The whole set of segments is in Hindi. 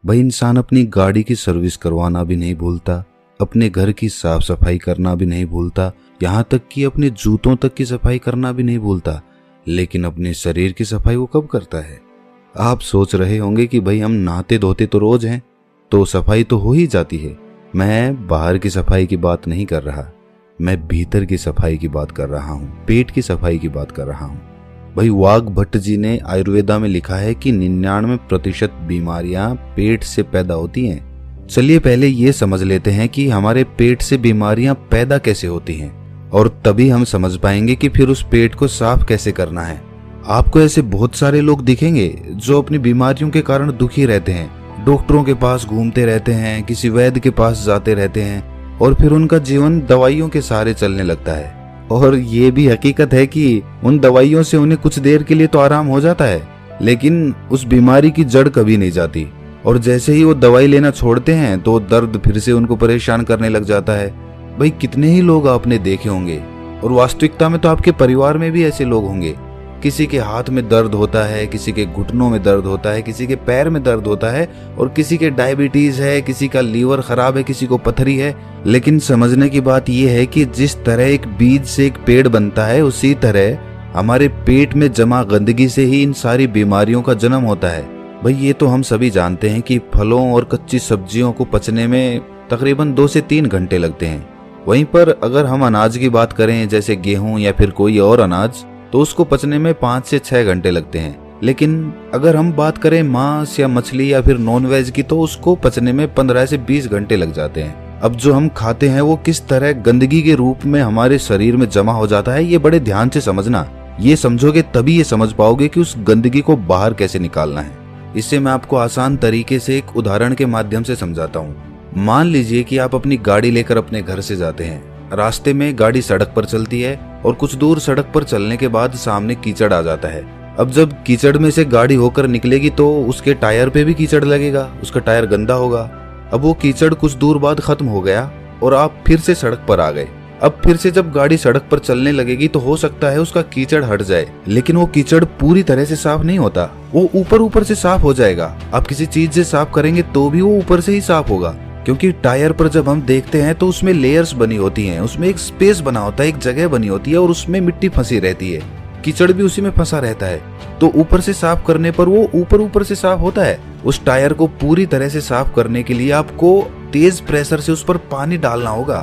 भाई इंसान अपनी गाड़ी की सर्विस करवाना भी नहीं भूलता, अपने घर की साफ सफाई करना भी नहीं भूलता, यहाँ तक कि अपने जूतों तक की सफाई करना भी नहीं भूलता। लेकिन अपने शरीर की सफाई वो कब करता है? आप सोच रहे होंगे कि भाई हम नहाते धोते तो रोज हैं, तो सफाई तो हो ही जाती है। मैं बाहर की सफाई की बात नहीं कर रहा, मैं भीतर की सफाई की बात कर रहा हूँ, पेट की सफाई की बात कर रहा हूँ। भाई वाघ भट्ट जी ने आयुर्वेदा में लिखा है कि 99% बीमारियां पेट से पैदा होती हैं। चलिए पहले ये समझ लेते हैं कि हमारे पेट से बीमारियां पैदा कैसे होती हैं, और तभी हम समझ पाएंगे कि फिर उस पेट को साफ कैसे करना है। आपको ऐसे बहुत सारे लोग दिखेंगे जो अपनी बीमारियों के कारण दुखी रहते हैं, डॉक्टरों के पास घूमते रहते हैं, किसी वैद्य के पास जाते रहते हैं, और फिर उनका जीवन दवाइयों के सहारे चलने लगता है। और ये भी हकीकत है कि उन दवाइयों से उन्हें कुछ देर के लिए तो आराम हो जाता है, लेकिन उस बीमारी की जड़ कभी नहीं जाती। और जैसे ही वो दवाई लेना छोड़ते हैं तो दर्द फिर से उनको परेशान करने लग जाता है। भाई कितने ही लोग आपने देखे होंगे, और वास्तविकता में तो आपके परिवार में भी ऐसे लोग होंगे। किसी के हाथ में दर्द होता है, किसी के घुटनों में दर्द होता है, किसी के पैर में दर्द होता है, और किसी के डायबिटीज है, किसी का लीवर खराब है, किसी को पथरी है। लेकिन समझने की बात यह है कि जिस तरह एक बीज से एक पेड़ बनता है, उसी तरह हमारे पेट में जमा गंदगी से ही इन सारी बीमारियों का जन्म होता है। भाई ये तो हम सभी जानते हैं कि फलों और कच्ची सब्जियों को पचने में तकरीबन 2 से 3 घंटे लगते हैं। वहीं पर अगर हम अनाज की बात करें, जैसे गेहूं या फिर कोई और अनाज, तो उसको पचने में 5 से 6 घंटे लगते हैं। लेकिन अगर हम बात करें मांस या मछली या फिर नॉन वेज की, तो उसको पचने में 15 से 20 घंटे लग जाते हैं। अब जो हम खाते हैं वो किस तरह गंदगी के रूप में हमारे शरीर में जमा हो जाता है, ये बड़े ध्यान से समझना। ये समझोगे तभी ये समझ पाओगे कि उस गंदगी को बाहर कैसे निकालना है। इससे मैं आपको आसान तरीके से एक उदाहरण के माध्यम से समझाता हूँ। मान लीजिए कि आप अपनी गाड़ी लेकर अपने घर से जाते हैं। रास्ते में गाड़ी सड़क पर चलती है, और कुछ दूर सड़क पर चलने के बाद सामने कीचड़ आ जाता है। अब जब कीचड़ में से गाड़ी होकर निकलेगी तो उसके टायर पे भी कीचड़ लगेगा, उसका टायर गंदा होगा। अब वो कीचड़ कुछ दूर बाद खत्म हो गया और आप फिर से सड़क पर आ गए। अब फिर से जब गाड़ी सड़क पर चलने लगेगी तो हो सकता है उसका कीचड़ हट जाए, लेकिन वो कीचड़ पूरी तरह से साफ नहीं होता, वो ऊपर ऊपर से साफ हो जाएगा। आप किसी चीज से साफ करेंगे तो भी वो ऊपर से ही साफ होगा, क्योंकि टायर पर जब हम देखते हैं तो उसमें लेयर्स बनी होती हैं, उसमें एक स्पेस बना होता है, एक जगह बनी होती है, और उसमें मिट्टी फंसी रहती है, कीचड़ भी उसी में फंसा रहता है। तो ऊपर से साफ करने पर वो ऊपर ऊपर से साफ होता है। उस टायर को पूरी तरह से साफ करने के लिए आपको तेज प्रेशर से उस पर पानी डालना होगा,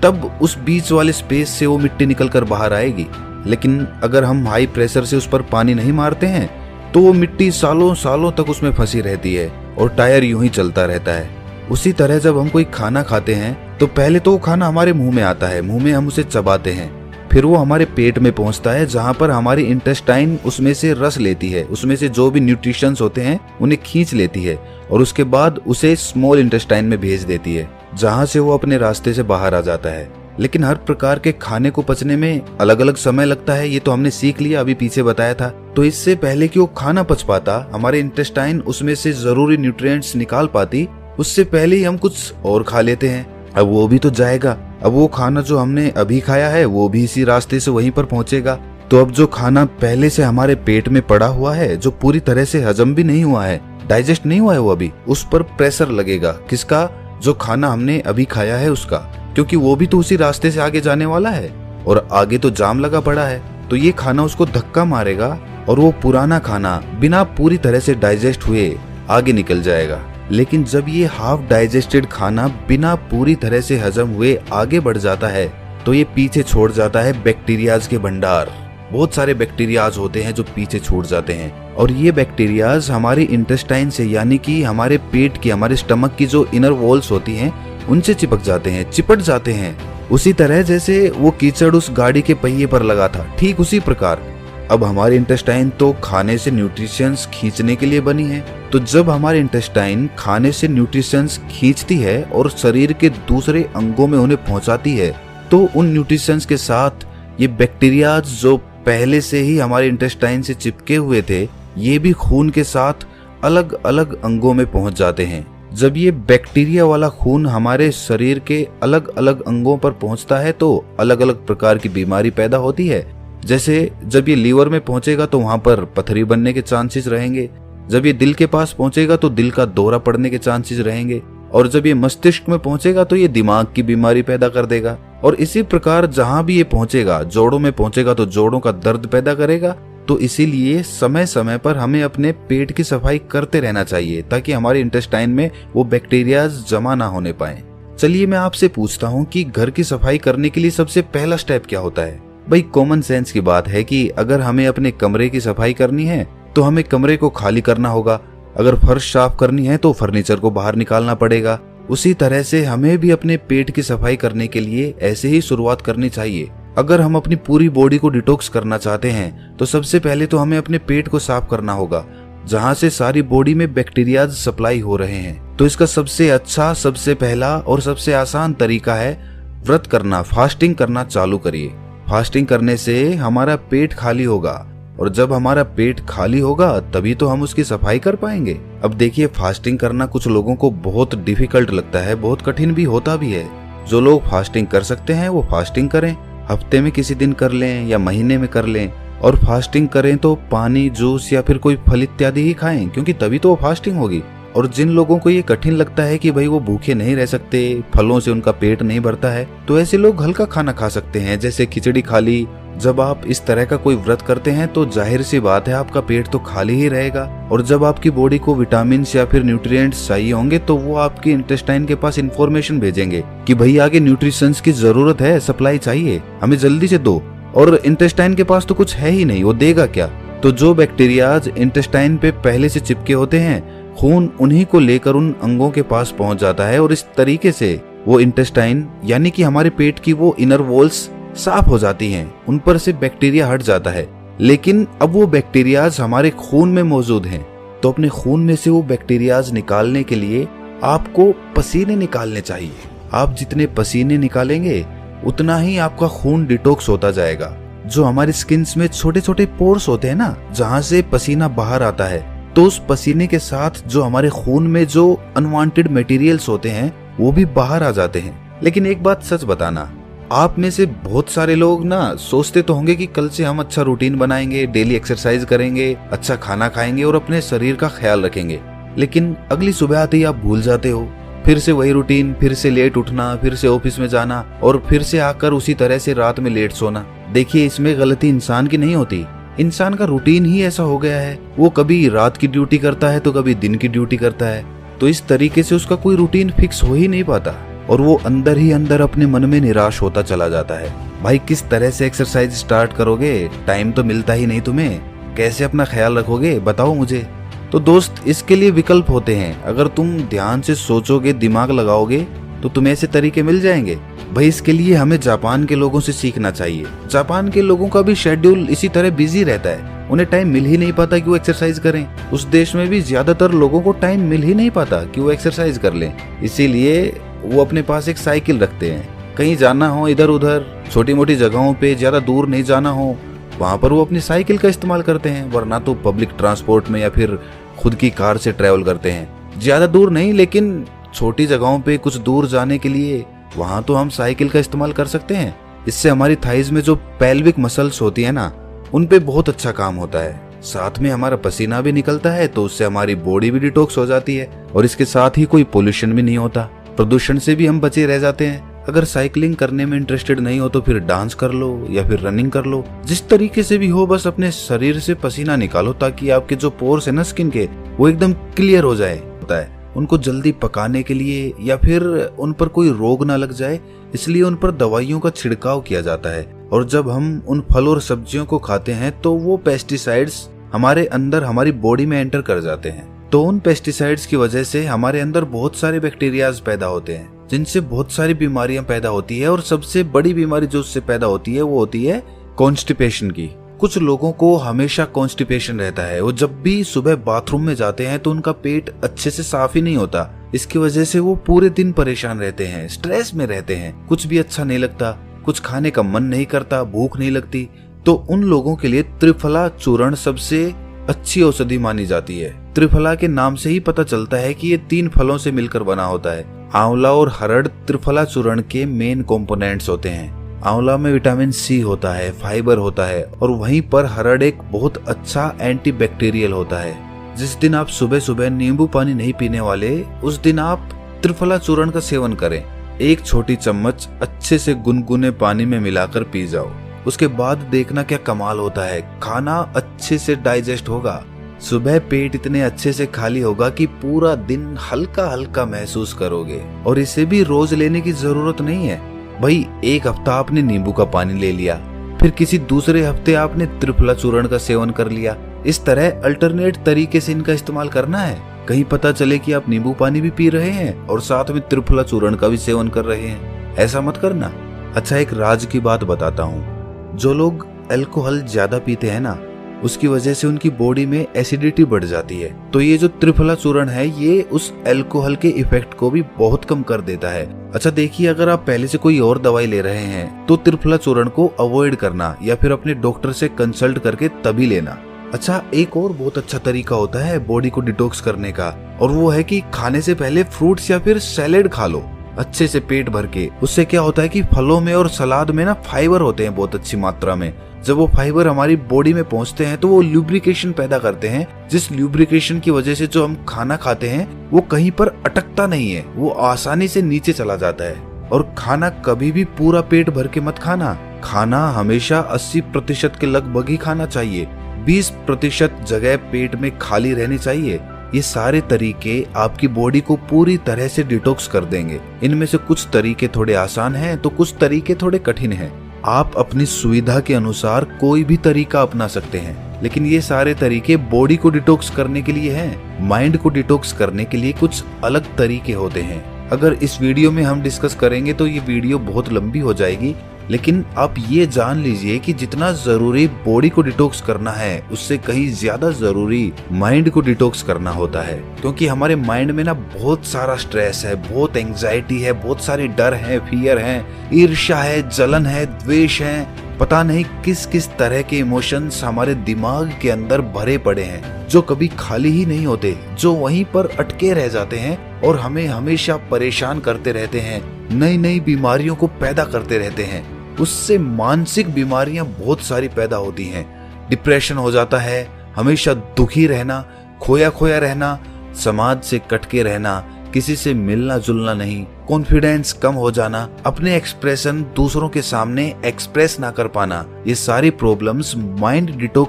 तब उस बीच वाले स्पेस से वो मिट्टी निकल कर बाहर आएगी। लेकिन अगर हम हाई प्रेशर से उस पर पानी नहीं मारते हैं तो वो मिट्टी सालों सालों तक उसमें फंसी रहती है और टायर यूं ही चलता रहता है। उसी तरह जब हम कोई खाना खाते हैं तो पहले तो वो खाना हमारे मुंह में आता है, मुंह में हम उसे चबाते हैं, फिर वो हमारे पेट में पहुंचता है, जहां पर हमारी इंटेस्टाइन उसमें से रस लेती है, उसमें से जो भी न्यूट्रिशंस होते हैं उन्हें खींच लेती है, और उसके बाद उसे स्मॉल इंटेस्टाइन में भेज देती है, जहां से वो अपने रास्ते से बाहर आ जाता है। लेकिन हर प्रकार के खाने को पचने में अलग अलग समय लगता है, ये तो हमने सीख लिया, अभी पीछे बताया था। तो इससे पहले कि वो खाना पच पाता, हमारे इंटेस्टाइन उसमें से जरूरी न्यूट्रिएंट्स निकाल पाती, उससे पहले ही हम कुछ और खा लेते हैं। अब वो भी तो जाएगा, अब वो खाना जो हमने अभी खाया है वो भी इसी रास्ते से वहीं पर पहुंचेगा। तो अब जो खाना पहले से हमारे पेट में पड़ा हुआ है, जो पूरी तरह से हजम भी नहीं हुआ है, डाइजेस्ट नहीं हुआ है, वो अभी उस पर प्रेशर लगेगा। किसका? जो खाना हमने अभी खाया है उसका, क्योंकि वो भी तो उसी रास्ते से आगे जाने वाला है, और आगे तो जाम लगा पड़ा है। तो ये खाना उसको धक्का मारेगा और वो पुराना खाना बिना पूरी तरह से डाइजेस्ट हुए आगे निकल जाएगा। लेकिन जब ये हाफ डाइजेस्टेड खाना बिना पूरी तरह से हजम हुए आगे बढ़ जाता है तो ये पीछे छोड़ जाता है बैक्टीरियाज के भंडार। बहुत सारे बैक्टीरियाज होते हैं जो पीछे छूट जाते हैं, और ये बैक्टीरियाज हमारे इंटेस्टाइन से, यानी कि हमारे पेट की, हमारे स्टमक की जो इनर वॉल्स होती हैं उनसे चिपक जाते हैं, चिपट जाते हैं। उसी तरह जैसे वो कीचड़ उस गाड़ी के पहिए पर लगा था, ठीक उसी प्रकार अब हमारी इंटेस्टाइन तो खाने से न्यूट्रिशंस खींचने के लिए बनी है। तो जब हमारी इंटेस्टाइन खाने से न्यूट्रिशंस खींचती है और शरीर के दूसरे अंगों में उन्हें पहुंचाती है, तो उन न्यूट्रिशंस के साथ ये बैक्टीरियाज जो पहले से ही हमारे इंटेस्टाइन से चिपके हुए थे, ये भी खून के साथ अलग अलग अंगों में पहुंच जाते हैं। जब ये बैक्टीरिया वाला खून हमारे शरीर के अलग अलग अंगों पर पहुंचता है तो अलग अलग प्रकार की बीमारी पैदा होती है। जैसे जब ये लीवर में पहुंचेगा तो वहां पर पथरी बनने के चांसेस रहेंगे, जब ये दिल के पास पहुंचेगा तो दिल का दौरा पड़ने के चांसेस रहेंगे, और जब ये मस्तिष्क में पहुंचेगा तो ये दिमाग की बीमारी पैदा कर देगा, और इसी प्रकार जहां भी ये पहुंचेगा, जोड़ों में पहुंचेगा तो जोड़ों का दर्द पैदा करेगा। तो इसीलिए समय समय पर हमें अपने पेट की सफाई करते रहना चाहिए ताकि हमारे इंटेस्टाइन में वो बैक्टीरिया जमा ना होने पाए। चलिए मैं आपसे पूछता हूँ कि घर की सफाई करने के लिए सबसे पहला स्टेप क्या होता है? भाई कॉमन सेंस की बात है कि अगर हमें अपने कमरे की सफाई करनी है तो हमें कमरे को खाली करना होगा। अगर फर्श साफ करनी है तो फर्नीचर को बाहर निकालना पड़ेगा। उसी तरह से हमें भी अपने पेट की सफाई करने के लिए ऐसे ही शुरुआत करनी चाहिए। अगर हम अपनी पूरी बॉडी को डिटॉक्स करना चाहते हैं तो सबसे पहले तो हमें अपने पेट को साफ करना होगा, जहां से सारी बॉडी में बैक्टीरियाज सप्लाई हो रहे हैं। तो इसका सबसे अच्छा, सबसे पहला और सबसे आसान तरीका है व्रत करना, फास्टिंग करना चालू करिए। फास्टिंग करने से हमारा पेट खाली होगा, और जब हमारा पेट खाली होगा तभी तो हम उसकी सफाई कर पाएंगे। अब देखिए, फास्टिंग करना कुछ लोगों को बहुत डिफिकल्ट लगता है, बहुत कठिन भी होता भी है। जो लोग फास्टिंग कर सकते हैं वो फास्टिंग करें, हफ्ते में किसी दिन कर लें या महीने में कर लें। और फास्टिंग करें तो पानी, जूस या फिर कोई फल इत्यादि ही खाएं, क्योंकि तभी तो वो फास्टिंग होगी। और जिन लोगों को ये कठिन लगता है कि भाई वो भूखे नहीं रह सकते, फलों से उनका पेट नहीं भरता है, तो ऐसे लोग हल्का खाना खा सकते हैं, जैसे खिचड़ी खा ली। जब आप इस तरह का कोई व्रत करते हैं तो जाहिर सी बात है आपका पेट तो खाली ही रहेगा, और जब आपकी बॉडी को विटामिन या फिर न्यूट्रिएंट्स चाहिए होंगे तो वो आपके इंटेस्टाइन के पास इंफॉर्मेशन भेजेंगे कि भाई आगे न्यूट्रिशंस की जरूरत है, सप्लाई चाहिए, हमें जल्दी से दो। और इंटेस्टाइन के पास तो कुछ है ही नहीं, वो देगा क्या? तो जो बैक्टीरियाज इंटेस्टाइन पे पहले से चिपके होते हैं, खून उन्हीं को लेकर उन अंगों के पास पहुंच जाता है, और इस तरीके से वो इंटेस्टाइन यानी कि हमारे पेट की वो इनर वॉल्स साफ हो जाती हैं, उन पर से बैक्टीरिया हट जाता है। लेकिन अब वो बैक्टीरियाज हमारे खून में मौजूद हैं, तो अपने खून में से वो बैक्टीरियाज निकालने के लिए आपको पसीने निकालने चाहिए। आप जितने पसीने निकालेंगे उतना ही आपका खून डिटॉक्स होता जाएगा। जो हमारी स्किन्स में छोटे छोटे पोर्स होते हैं ना, जहां से पसीना बाहर आता है, तो उस पसीने के साथ जो हमारे खून में जो अनवांटेड मटेरियल्स होते हैं वो भी बाहर आ जाते हैं। लेकिन एक बात सच बताना, आप में से बहुत सारे लोग ना सोचते तो होंगे कि कल से हम अच्छा रूटीन बनाएंगे, डेली एक्सरसाइज करेंगे, अच्छा खाना खाएंगे और अपने शरीर का ख्याल रखेंगे, लेकिन अगली सुबह आते ही आप भूल जाते हो। फिर से वही रूटीन, फिर से लेट उठना, फिर से ऑफिस में जाना, और फिर से आकर उसी तरह से रात में लेट सोना। देखिए, इसमें गलती इंसान की नहीं होती, इंसान का रूटीन ही ऐसा हो गया है। वो कभी रात की ड्यूटी करता है तो कभी दिन की ड्यूटी करता है, तो इस तरीके से उसका कोई रूटीन फिक्स हो ही नहीं पाता, और वो अंदर ही अंदर अपने मन में निराश होता चला जाता है। भाई किस तरह से एक्सरसाइज स्टार्ट करोगे? टाइम तो मिलता ही नहीं तुम्हें, कैसे अपना ख्याल रखोगे बताओ मुझे। तो दोस्त, इसके लिए विकल्प होते हैं। अगर तुम ध्यान से सोचोगे, दिमाग लगाओगे, तो तुम्हें ऐसे तरीके मिल जाएंगे। भाई इसके लिए हमें जापान के लोगों से सीखना चाहिए। जापान के लोगों का भी शेड्यूल इसी तरह बिजी रहता है, उन्हें टाइम मिल ही नहीं पाता कि वो एक्सरसाइज करें। उस देश में भी ज्यादातर लोगों को टाइम मिल ही नहीं पाता कि वो एक्सरसाइज कर लें, इसीलिए वो अपने पास एक साइकिल रखते हैं। कहीं जाना हो इधर उधर, छोटी मोटी जगहों पे, ज्यादा दूर नहीं जाना हो, वहां पर वो अपनी साइकिल का इस्तेमाल करते हैं, वरना तो पब्लिक ट्रांसपोर्ट में या फिर खुद की कार से ट्रेवल करते हैं। ज्यादा दूर नहीं, लेकिन छोटी जगहों पे कुछ दूर जाने के लिए वहां तो हम साइकिल का इस्तेमाल कर सकते हैं। इससे हमारी थाइज में जो पेल्विक मसल्स होती है ना, उन पे बहुत अच्छा काम होता है। साथ में हमारा पसीना भी निकलता है, तो उससे हमारी बॉडी भी डिटॉक्स हो जाती है, और इसके साथ ही कोई पोल्यूशन भी नहीं होता, प्रदूषण से भी हम बचे रह जाते हैं। अगर साइकिलिंग करने में इंटरेस्टेड नहीं हो तो फिर डांस कर लो या फिर रनिंग कर लो, जिस तरीके से भी हो, बस अपने शरीर से पसीना निकालो ताकि आपके जो पोर्स है ना स्किन के, वो एकदम क्लियर हो जाए। होता है उनको जल्दी पकाने के लिए या फिर उन पर कोई रोग ना लग जाए, इसलिए उन पर दवाइयों का छिड़काव किया जाता है। और जब हम उन फल और सब्जियों को खाते हैं तो वो पेस्टिसाइड्स हमारे अंदर, हमारी बॉडी में एंटर कर जाते हैं। तो उन पेस्टिसाइड्स की वजह से हमारे अंदर बहुत सारे बैक्टीरियाज पैदा होते हैं, जिनसे बहुत सारी बीमारियां पैदा होती है। और सबसे बड़ी बीमारी जो उससे पैदा होती है वो होती है कॉन्स्टिपेशन की। कुछ लोगों को हमेशा कॉन्स्टिपेशन रहता है, वो जब भी सुबह बाथरूम में जाते हैं तो उनका पेट अच्छे से साफ ही नहीं होता। इसकी वजह से वो पूरे दिन परेशान रहते हैं, स्ट्रेस में रहते हैं, कुछ भी अच्छा नहीं लगता, कुछ खाने का मन नहीं करता, भूख नहीं लगती। तो उन लोगों के लिए त्रिफला चूर्ण सबसे अच्छी औषधि मानी जाती है। त्रिफला के नाम से ही पता चलता है कि ये 3 फलों से मिलकर बना होता है। आंवला और हरड़ त्रिफला चूर्ण के मेन कंपोनेंट्स होते हैं। आंवला में विटामिन सी होता है, फाइबर होता है, और वहीं पर हरड़ एक बहुत अच्छा एंटीबैक्टीरियल होता है, जिस दिन आप सुबह सुबह नींबू पानी नहीं पीने वाले, उस दिन आप त्रिफला चूर्ण का सेवन करें। 1 छोटी चम्मच अच्छे से गुनगुने पानी में मिलाकर पी जाओ। उसके बाद देखना क्या कमाल होता है, खाना अच्छे से डाइजेस्ट होगा। सुबह पेट इतने अच्छे से खाली होगा कि पूरा दिन हल्का हल्का महसूस करोगे। और इसे भी रोज लेने की जरूरत नहीं है भाई। 1 हफ्ता आपने नींबू का पानी ले लिया, फिर किसी दूसरे हफ्ते आपने त्रिफला चूर्ण का सेवन कर लिया। इस तरह अल्टरनेट तरीके से इनका इस्तेमाल करना है। कहीं पता चले कि आप नींबू पानी भी पी रहे हैं और साथ में त्रिफला चूर्ण का भी सेवन कर रहे हैं। ऐसा मत करना। अच्छा, एक राज की बात बताता हूँ। जो लोग अल्कोहल ज्यादा पीते हैं ना, उसकी वजह से उनकी बॉडी में एसिडिटी बढ़ जाती है। तो ये जो त्रिफला चूर्ण है, ये उस अल्कोहल के इफेक्ट को भी बहुत कम कर देता है। अच्छा देखिए, अगर आप पहले से कोई और दवाई ले रहे हैं तो त्रिफला चूर्ण को अवॉइड करना या फिर अपने डॉक्टर से कंसल्ट करके तभी लेना। अच्छा, एक और बहुत अच्छा तरीका होता है बॉडी को डिटॉक्स करने का, और वो है कि खाने से पहले फ्रूट्स या फिर सैलेड खा लो अच्छे से पेट भर के। उससे क्या होता है कि फलों में और सलाद में ना फाइबर होते हैं बहुत अच्छी मात्रा में। जब वो फाइबर हमारी बॉडी में पहुंचते हैं तो वो ल्यूब्रिकेशन पैदा करते हैं, जिस ल्यूब्रिकेशन की वजह से जो हम खाना खाते हैं वो कहीं पर अटकता नहीं है, वो आसानी से नीचे चला जाता है। और खाना कभी भी पूरा पेट भर के मत खाना। खाना हमेशा 80% के लगभग ही खाना चाहिए। 20% जगह पेट में खाली रहनी चाहिए। ये सारे तरीके आपकी बॉडी को पूरी तरह से डिटॉक्स कर देंगे। इनमें से कुछ तरीके थोड़े आसान हैं तो कुछ तरीके थोड़े कठिन हैं। आप अपनी सुविधा के अनुसार कोई भी तरीका अपना सकते हैं, लेकिन ये सारे तरीके बॉडी को डिटॉक्स करने के लिए हैं। माइंड को डिटॉक्स करने के लिए कुछ अलग तरीके होते हैं। अगर इस वीडियो में हम डिस्कस करेंगे तो ये वीडियो बहुत लंबी हो जाएगी, लेकिन आप ये जान लीजिए कि जितना जरूरी बॉडी को डिटॉक्स करना है, उससे कहीं ज्यादा जरूरी माइंड को डिटॉक्स करना होता है। क्योंकि हमारे माइंड में ना बहुत सारा स्ट्रेस है, बहुत एंजाइटी है, बहुत सारे डर है, फियर है, ईर्ष्या है, जलन है, द्वेष है, पता नहीं किस किस तरह के इमोशंस हमारे दिमाग के अंदर भरे पड़े हैं, जो कभी खाली ही नहीं होते, जो वहीं पर अटके रह जाते हैं और हमें हमेशा परेशान करते रहते हैं, नई नई बीमारियों को पैदा करते रहते हैं। उससे मानसिक बीमारियां बहुत सारी पैदा होती हैं। डिप्रेशन हो जाता है, हमेशा दुखी रहना, खोया खोया रहना, समाज से कटके रहना, किसी से मिलना जुलना नहीं, कॉन्फिडेंस कम हो जाना, अपने एक्सप्रेशन दूसरों के सामने एक्सप्रेस ना कर पाना, ये सारी प्रॉब्लम्स माइंड डिटॉक्स